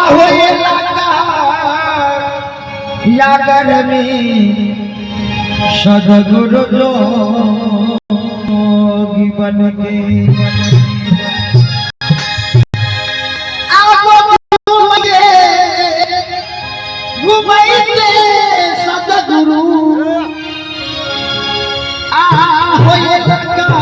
होए लगा यागर में सदगुरु जोगी बन के घुमाइए सदगुरु होए लगा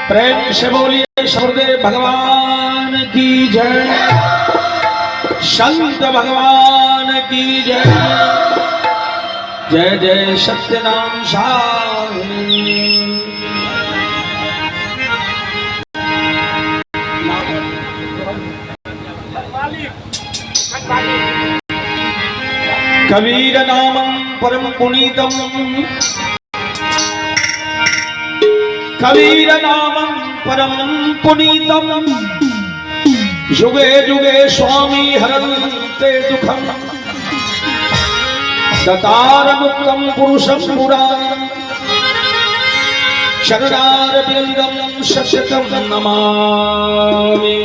प्रेम से बोलिए सदगुरुदेव भगवान की जय, संत भगवान की जय, जय जय सत्यनाम साई। कबीर नामं परम पुनीतम, कबीर नामं परम पुनीतम, युगे युगे स्वामी हरन्ते दुखम, दतार मुक्तम पुरुषं पुराणं, शरणारविन्दं शततं नमामि।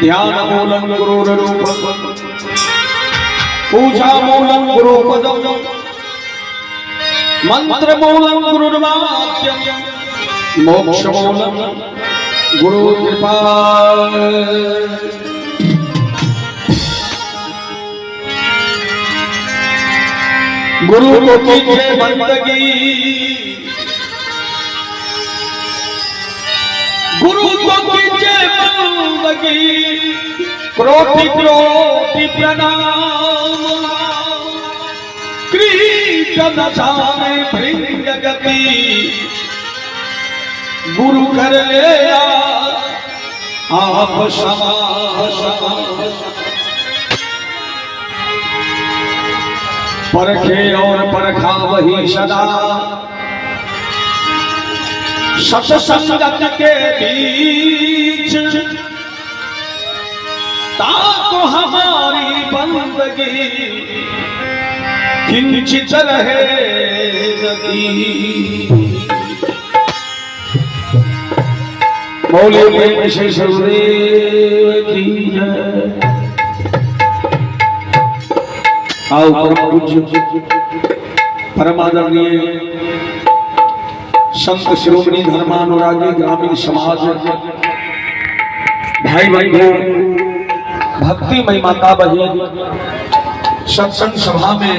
ध्यान मूलं गुरुरूपं, पूजा मूलं गुरुपदं, मंत्र मूलं गुरुर्वाक्यं, मोक्ष मूलं गुरु कृपा। गुरु को कीजिए बंदगी, गुरु को कीजिए बंदगी, कोटि कोटि प्रणाम। कृष्ण जाने भृंग गति, गुरु कर ले आप क्षमा। परखे और परखा वही सदा, सत्संगत के बीच ताको हमारी बंदगी किंचित रहे नदी। बोले विशेष गुरुदेव की जय। आओ परम पूज्य परमादरणीय संत शिरोमणि धर्मानुरागी ग्रामीण समाज भाई बंधु भक्तिमय माता बहन सत्संग सभा में